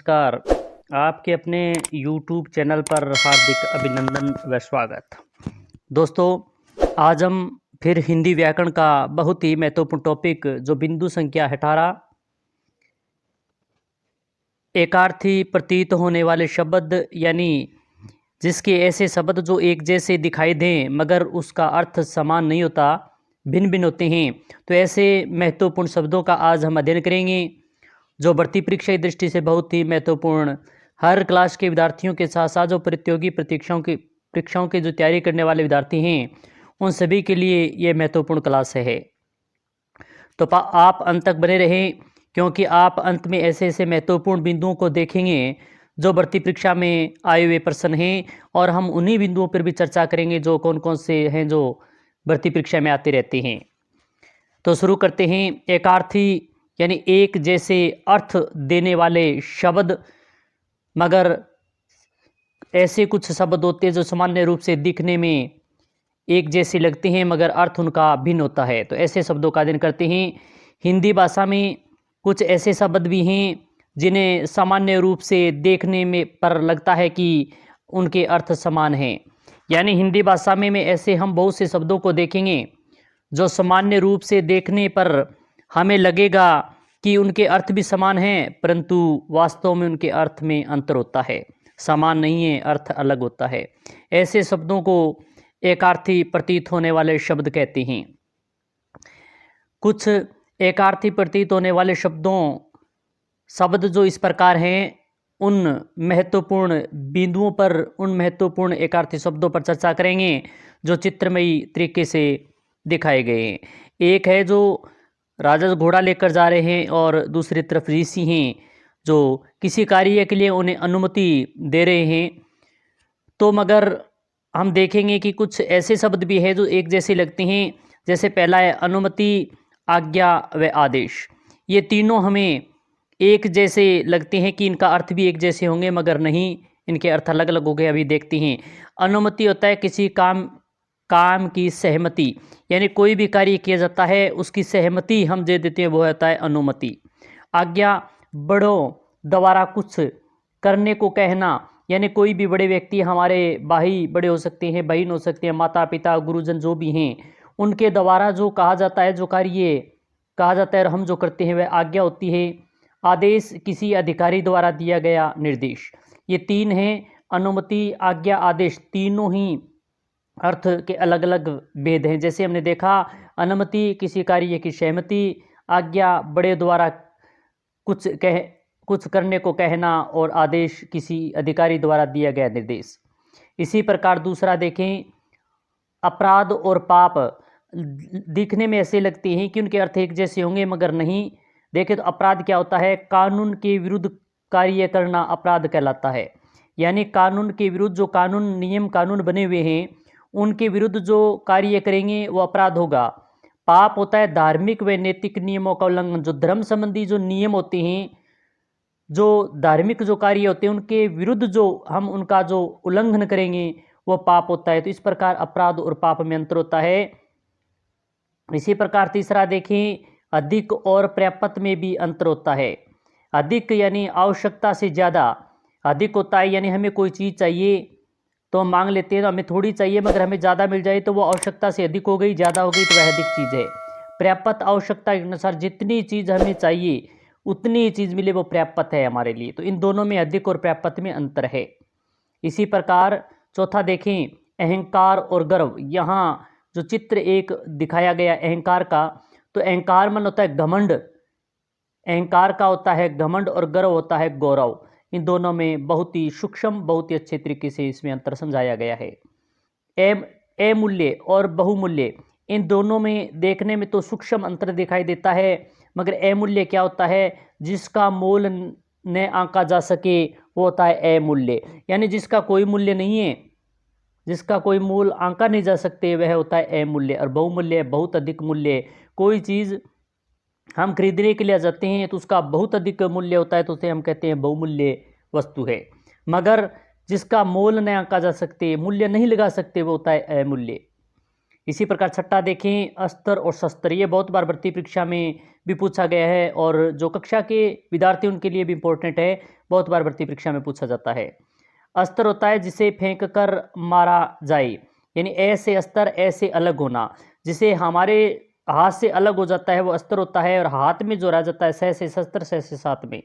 नमस्कार। आपके अपने यूट्यूब चैनल पर हार्दिक अभिनंदन व स्वागत। दोस्तों, आज हम फिर हिंदी व्याकरण का बहुत ही महत्वपूर्ण टॉपिक जो बिंदु संख्या 18 एकार्थी प्रतीत होने वाले शब्द, यानी जिसके ऐसे शब्द जो एक जैसे दिखाई दें मगर उसका अर्थ समान नहीं होता, भिन्न भिन्न होते हैं, तो ऐसे महत्वपूर्ण शब्दों का आज हम अध्ययन करेंगे जो भर्ती परीक्षा की दृष्टि से बहुत ही महत्वपूर्ण, हर क्लास के विद्यार्थियों के साथ साथ जो प्रतियोगी परीक्षाओं की जो तैयारी करने वाले विद्यार्थी हैं उन सभी के लिए ये महत्वपूर्ण क्लास है। तो आप अंत तक बने रहें, क्योंकि आप अंत में ऐसे ऐसे महत्वपूर्ण बिंदुओं को देखेंगे जो भर्ती परीक्षा में आए हुए प्रश्न हैं, और हम उन्हीं बिंदुओं पर भी चर्चा करेंगे जो कौन कौन से हैं जो भर्ती परीक्षा में आते रहते हैं। तो शुरू करते हैं। एकार्थी यानी एक जैसे अर्थ देने वाले शब्द, मगर ऐसे कुछ शब्द होते हैं जो सामान्य रूप से दिखने में एक जैसे लगते हैं मगर अर्थ उनका भिन्न होता है, तो ऐसे शब्दों का अध्ययन करते हैं। हिंदी भाषा में कुछ ऐसे शब्द भी हैं जिन्हें सामान्य रूप से देखने में पर लगता है कि उनके अर्थ समान हैं, यानी हिंदी भाषा में ऐसे हम बहुत से शब्दों को देखेंगे जो सामान्य रूप से देखने पर हमें लगेगा कि उनके अर्थ भी समान हैं, परंतु वास्तव में उनके अर्थ में अंतर होता है, समान नहीं है, अर्थ अलग होता है। ऐसे शब्दों को एकार्थी प्रतीत होने वाले शब्द कहते हैं। कुछ एकार्थी प्रतीत होने वाले शब्द जो इस प्रकार हैं, उन महत्वपूर्ण बिंदुओं पर, उन महत्वपूर्ण एकार्थी शब्दों पर चर्चा करेंगे जो चित्रमयी तरीके से दिखाए गए हैं। एक है जो राजा घोड़ा लेकर जा रहे हैं और दूसरी तरफ ऋषि हैं जो किसी कार्य के लिए उन्हें अनुमति दे रहे हैं। तो मगर हम देखेंगे कि कुछ ऐसे शब्द भी हैं जो एक जैसे लगते हैं, जैसे पहला है अनुमति, आज्ञा व आदेश। ये तीनों हमें एक जैसे लगते हैं कि इनका अर्थ भी एक जैसे होंगे, मगर नहीं, इनके अर्थ अलग अलग हो गए। अभी देखते हैं। अनुमति होता है किसी काम की सहमति, यानी कोई भी कार्य किया जाता है उसकी सहमति हम दे देते हैं, वो होता है अनुमति। आज्ञा, बड़ों द्वारा कुछ करने को कहना, यानी कोई भी बड़े व्यक्ति, हमारे भाई बड़े हो सकते हैं, बहन हो सकते हैं, माता पिता गुरुजन जो भी हैं, उनके द्वारा जो कहा जाता है, जो कार्य कहा जाता है और हम जो करते हैं वह आज्ञा होती है। आदेश, किसी अधिकारी द्वारा दिया गया निर्देश। ये तीन हैं, अनुमति, आज्ञा, आदेश। तीनों ही अर्थ के अलग अलग भेद हैं। जैसे हमने देखा, अनुमति किसी कार्य की सहमति, आज्ञा बड़े द्वारा कुछ करने को कहना, और आदेश किसी अधिकारी द्वारा दिया गया निर्देश। इसी प्रकार दूसरा देखें, अपराध और पाप। दिखने में ऐसे लगते हैं कि उनके अर्थ एक जैसे होंगे, मगर नहीं। देखें तो अपराध क्या होता है? कानून के विरुद्ध कार्य करना अपराध कहलाता है, यानी कानून के विरुद्ध जो नियम कानून बने हुए हैं उनके विरुद्ध जो कार्य करेंगे वो अपराध होगा। पाप होता है धार्मिक व नैतिक नियमों का उल्लंघन, जो धर्म संबंधी जो नियम होते हैं, जो धार्मिक जो कार्य होते हैं उनके विरुद्ध जो हम उनका जो उल्लंघन करेंगे वो पाप होता है। तो इस प्रकार अपराध और पाप में अंतर होता है। इसी प्रकार तीसरा देखें, अधिक और पर्याप्त में भी अंतर होता है। अधिक यानी आवश्यकता से ज़्यादा अधिक होता है, यानी हमें कोई चीज़ चाहिए तो हम मांग लेते हैं, तो हमें थोड़ी चाहिए मगर हमें ज़्यादा मिल जाए तो वो आवश्यकता से अधिक हो गई, ज़्यादा हो गई तो वह अधिक चीज़ है। पर्याप्त, आवश्यकता के अनुसार जितनी चीज़ हमें चाहिए उतनी चीज़ मिले वो पर्याप्त है हमारे लिए। तो इन दोनों में अधिक और पर्याप्त में अंतर है। इसी प्रकार चौथा देखें, अहंकार और गर्व। यहाँ जो चित्र एक दिखाया गया अहंकार का, तो अहंकार मन होता है घमंड, अहंकार का होता है घमंड, और गर्व होता है गौरव। इन दोनों में बहुत ही सूक्ष्म, बहुत ही अच्छे तरीके से इसमें अंतर समझाया गया है। अमूल्य और बहुमूल्य, इन दोनों में देखने में तो सूक्ष्म अंतर दिखाई देता है, मगर अमूल्य क्या होता है? जिसका मोल न आंका जा सके वो होता है अमूल्य, यानी जिसका कोई मूल्य नहीं है, जिसका कोई मूल आंका नहीं जा सकते वह होता है अमूल्य। और बहुमूल्य, बहुत अधिक मूल्य। कोई चीज़ हम खरीदने के लिए जाते हैं तो उसका बहुत अधिक मूल्य होता है तो उसे हम कहते हैं बहुमूल्य वस्तु है, मगर जिसका मोल न आंका जा सकते, मूल्य नहीं लगा सकते, वो होता है अमूल्य। इसी प्रकार छठा देखें, अस्त्र और शस्त्र। ये बहुत बार भर्ती परीक्षा में भी पूछा गया है और जो कक्षा के विद्यार्थी उनके लिए भी इम्पोर्टेंट है, बहुत बार भर्ती परीक्षा में पूछा जाता है। अस्त्र होता है जिसे फेंक कर मारा जाए, यानी ऐसे अस्त्र ऐसे अलग होना, जिसे हमारे हाथ से अलग हो जाता है वो अस्त्र होता है, और हाथ में जो रह जाता है सह से शस्त्र सह से साथ में,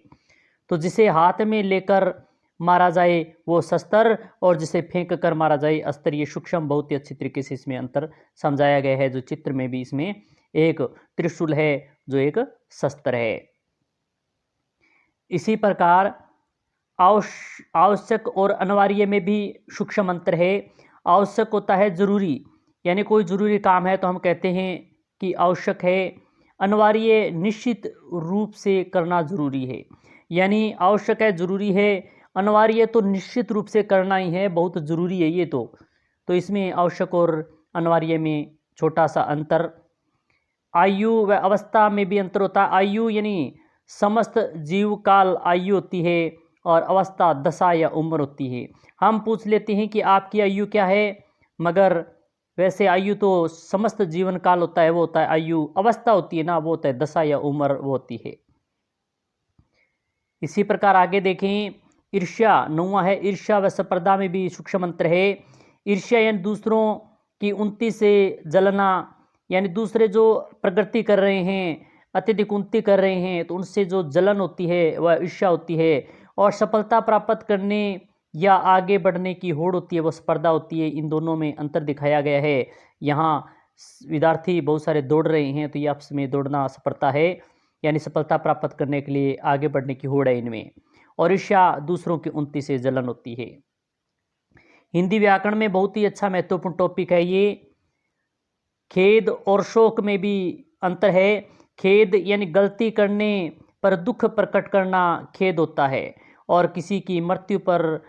तो जिसे हाथ में लेकर मारा जाए वो शस्त्र और जिसे फेंक कर मारा जाए अस्त्र। ये सूक्ष्म बहुत ही अच्छी तरीके से इसमें अंतर समझाया गया है, जो चित्र में भी इसमें एक त्रिशूल है जो एक शस्त्र है। इसी प्रकार आवश्यक और अनिवार्य में भी सूक्ष्म अंतर है। आवश्यक होता है जरूरी, यानी कोई जरूरी काम है तो हम कहते हैं कि आवश्यक है। अनिवार्य निश्चित रूप से करना जरूरी है, यानी आवश्यक है जरूरी है, अनिवार्य तो निश्चित रूप से करना ही है, बहुत जरूरी है ये तो इसमें आवश्यक और अनिवार्य में छोटा सा अंतर। आयु व अवस्था में भी अंतर होता है। आयु यानी समस्त जीव काल आयु होती है और अवस्था दशा या उम्र होती है। हम पूछ लेते हैं कि आपकी आयु क्या है, मगर वैसे आयु तो समस्त जीवन काल होता है, वो होता है आयु। अवस्था होती है ना, वो होता है दशा या उम्र, वो होती है। इसी प्रकार आगे देखें, ईर्ष्या नौवां है। ईर्ष्या व स्पर्धा में भी सूक्ष्म अंतर है। ईर्ष्या यानी दूसरों की उन्नति से जलना, यानी दूसरे जो प्रगति कर रहे हैं, अत्यधिक उन्नति कर रहे हैं, तो उनसे जो जलन होती है वह ईर्ष्या होती है। और सफलता प्राप्त करने या आगे बढ़ने की होड़ होती है, वो स्पर्धा होती है। इन दोनों में अंतर दिखाया गया है। यहाँ विद्यार्थी बहुत सारे दौड़ रहे हैं, तो ये आपस में दौड़ना सफलता है, यानी सफलता प्राप्त करने के लिए आगे बढ़ने की होड़ है इनमें। और ईर्ष्या दूसरों की उन्नति से जलन होती है। हिंदी व्याकरण में बहुत ही अच्छा महत्वपूर्ण टॉपिक है ये। खेद और शोक में भी अंतर है। खेद यानी गलती करने पर दुख प्रकट करना खेद होता है, और किसी की मृत्यु पर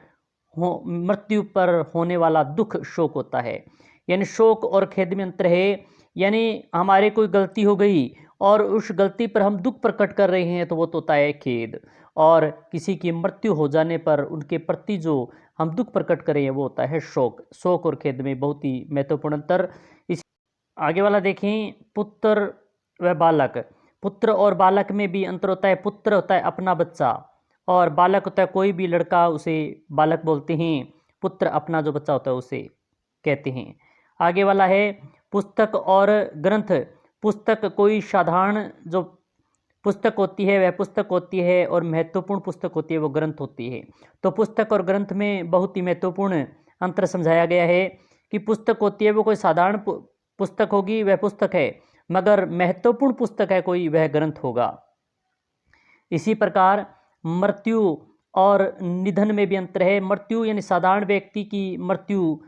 होने वाला दुख शोक होता है। यानी शोक और खेद में अंतर है। यानी हमारे कोई गलती हो गई और उस गलती पर हम दुख प्रकट कर रहे हैं, तो वो तो होता है खेद। और किसी की मृत्यु हो जाने पर उनके प्रति जो हम दुख प्रकट करें वो होता है शोक। शोक और खेद में बहुत ही महत्वपूर्ण अंतर। इस आगे वाला देखें, पुत्र व बालक। पुत्र और बालक में भी अंतर होता है। पुत्र होता है अपना बच्चा, और बालक होता है कोई भी लड़का, उसे बालक बोलते हैं। पुत्र अपना जो बच्चा होता है उसे कहते हैं। आगे वाला है पुस्तक और ग्रंथ। पुस्तक कोई साधारण जो पुस्तक होती है वह पुस्तक होती है, और महत्वपूर्ण पुस्तक होती है वो ग्रंथ होती है। तो पुस्तक और ग्रंथ में बहुत ही महत्वपूर्ण अंतर समझाया गया है कि पुस्तक होती है वो कोई साधारण पुस्तक होगी, वह पुस्तक है, मगर महत्वपूर्ण पुस्तक है कोई, वह ग्रंथ होगा। इसी प्रकार मृत्यु और निधन में भी अंतर है। मृत्यु यानी साधारण व्यक्ति की मृत्यु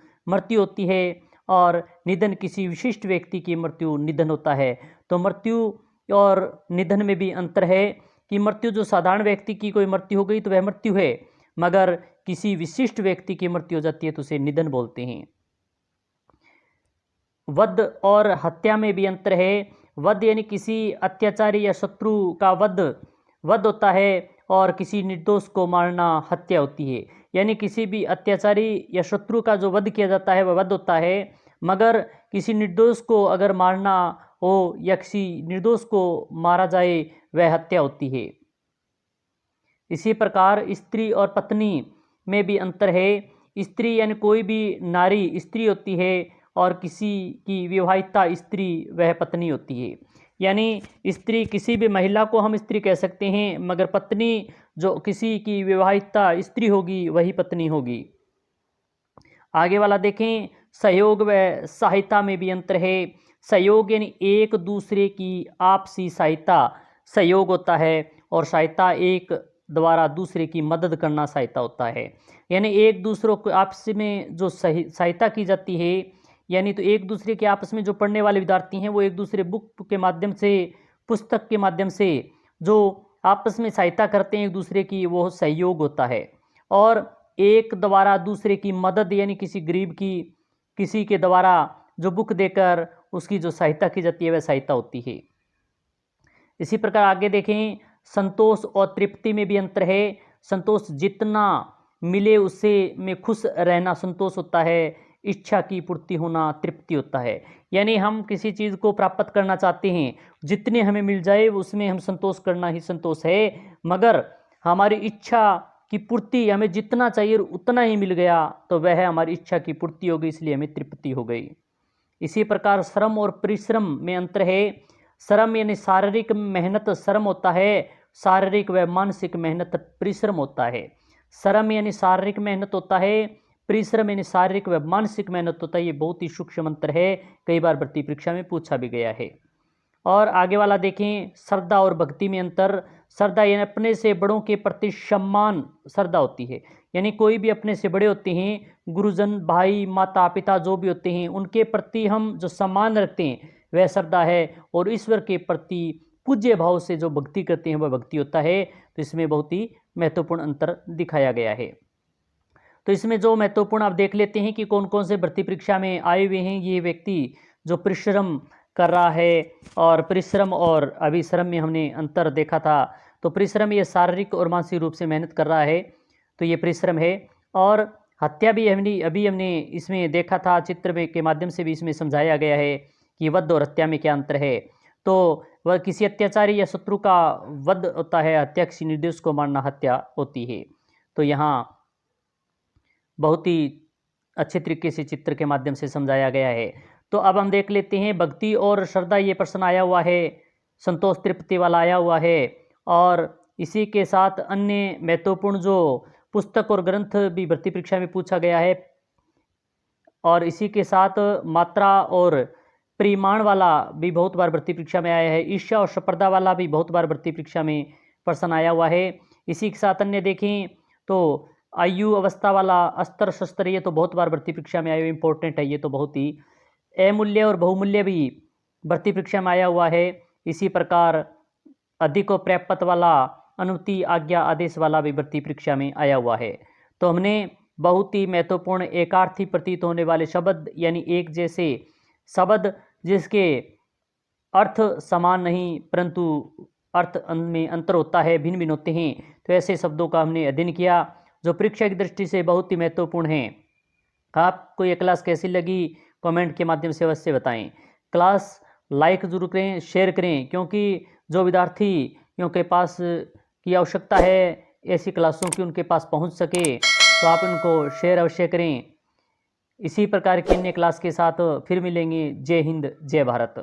होती है, और निधन किसी विशिष्ट व्यक्ति की मृत्यु निधन होता है। तो मृत्यु और निधन में भी अंतर है कि मृत्यु जो साधारण व्यक्ति की कोई मृत्यु हो गई तो वह मृत्यु है, मगर किसी विशिष्ट व्यक्ति की मृत्यु हो जाती है तो उसे निधन बोलते हैं। वध और हत्या में भी अंतर है। वध यानी किसी अत्याचारी या शत्रु का वध होता है, और किसी निर्दोष को मारना हत्या होती है। यानी किसी भी अत्याचारी या शत्रु का जो वध किया जाता है वह वध होता है, मगर किसी निर्दोष को अगर मारना हो या किसी निर्दोष को मारा जाए वह हत्या होती है। इसी प्रकार स्त्री और पत्नी में भी अंतर है। स्त्री यानी कोई भी नारी स्त्री होती है, और किसी की विवाहिता स्त्री वह पत्नी होती है। यानी स्त्री किसी भी महिला को हम स्त्री कह सकते हैं, मगर पत्नी जो किसी की विवाहिता स्त्री होगी वही पत्नी होगी। आगे वाला देखें, सहयोग व सहायता में भी अंतर है। सहयोग यानी एक दूसरे की आपसी सहायता सहयोग होता है, और सहायता एक द्वारा दूसरे की मदद करना सहायता होता है। यानी एक दूसरों को आपस में जो सहायता की जाती है, यानी तो एक दूसरे के आपस में जो पढ़ने वाले विद्यार्थी हैं वो एक दूसरे बुक के माध्यम से, पुस्तक के माध्यम से जो आपस में सहायता करते हैं एक दूसरे की, वो सहयोग होता है। और एक द्वारा दूसरे की मदद यानी किसी गरीब की किसी के द्वारा जो बुक देकर उसकी जो सहायता की जाती है वह सहायता होती है। इसी प्रकार आगे देखें, संतोष और तृप्ति में भी अंतर है। संतोष जितना मिले उससे में खुश रहना संतोष होता है। इच्छा की पूर्ति होना तृप्ति होता है। यानी हम किसी चीज़ को प्राप्त करना चाहते हैं, जितने हमें मिल जाए उसमें हम संतोष करना ही संतोष है, मगर हमारी इच्छा की पूर्ति, हमें जितना चाहिए उतना ही मिल गया तो वह हमारी इच्छा की पूर्ति हो गई, इसलिए हमें तृप्ति हो गई। इसी प्रकार श्रम और परिश्रम में अंतर है। श्रम यानी शारीरिक मेहनत श्रम होता है, शारीरिक व मानसिक मेहनत परिश्रम होता है। श्रम यानी शारीरिक मेहनत होता है, परिश्रम यानी शारीरिक व मानसिक मेहनत होता है। ये बहुत ही सूक्ष्म अंतर है, कई बार भर्ती परीक्षा में पूछा भी गया है। और आगे वाला देखें, श्रद्धा और भक्ति में अंतर। श्रद्धा यानी अपने से बड़ों के प्रति सम्मान श्रद्धा होती है, यानी कोई भी अपने से बड़े होते हैं, गुरुजन, भाई, माता, पिता जो भी होते हैं, उनके प्रति हम जो सम्मान रखते हैं वह श्रद्धा है। और ईश्वर के प्रति पूज्य भाव से जो भक्ति करते हैं वह भक्ति होता है। तो इसमें बहुत ही महत्वपूर्ण अंतर दिखाया गया है। तो इसमें जो महत्वपूर्ण आप देख लेते हैं कि कौन कौन से भर्ती परीक्षा में आए हुए हैं ये व्यक्ति जो परिश्रम कर रहा है। और परिश्रम और अभी श्रम में हमने अंतर देखा था। तो परिश्रम ये शारीरिक और मानसिक रूप से मेहनत कर रहा है, तो ये परिश्रम है। और हत्या भी हमने इसमें देखा था, चित्र में के माध्यम से भी इसमें समझाया गया है कि वध और हत्या में क्या अंतर है। तो वह किसी अत्याचारी या शत्रु का वध होता है, हत्या किसी निर्दोष को मारना हत्या होती है। तो यहाँ बहुत ही अच्छे तरीके से चित्र के माध्यम से समझाया गया है। तो अब हम देख लेते हैं भक्ति और श्रद्धा, ये प्रश्न आया हुआ है, संतोष तृप्ति वाला आया हुआ है। और इसी के साथ अन्य महत्वपूर्ण जो पुस्तक और ग्रंथ भी भर्ती परीक्षा में पूछा गया है। और इसी के साथ मात्रा और परिमाण वाला भी बहुत बार भर्ती परीक्षा में आया है। ईर्ष्या और स्पर्धा वाला भी बहुत बार भर्ती परीक्षा में प्रश्न आया हुआ है। इसी के साथ अन्य देखें तो आयु अवस्था वाला, अस्त्र शस्त्र, ये तो बहुत बार भर्ती परीक्षा में आया हुआ, इंपॉर्टेंट है ये तो बहुत ही। अमूल्य और बहुमूल्य भी भर्ती परीक्षा में आया हुआ है। इसी प्रकार अधिक और प्राप्त वाला, अनुमति, आज्ञा, आदेश वाला भी भर्ती परीक्षा में आया हुआ है। तो हमने बहुत ही महत्वपूर्ण एकार्थी प्रतीत होने वाले शब्द यानी एक जैसे शब्द जिसके अर्थ समान नहीं परंतु अर्थ में अंतर होता है, भिन्न भिन्न होते हैं, तो ऐसे शब्दों का हमने अध्ययन किया जो परीक्षा की दृष्टि से बहुत ही महत्वपूर्ण हैं। आपको ये क्लास कैसी लगी कमेंट के माध्यम से अवश्य बताएं। क्लास लाइक जरूर करें, शेयर करें, क्योंकि जो विद्यार्थियों के पास की आवश्यकता है ऐसी क्लासों की उनके पास पहुंच सके, तो आप उनको शेयर अवश्य करें। इसी प्रकार की अन्य क्लास के साथ फिर मिलेंगे। जय हिंद, जय भारत।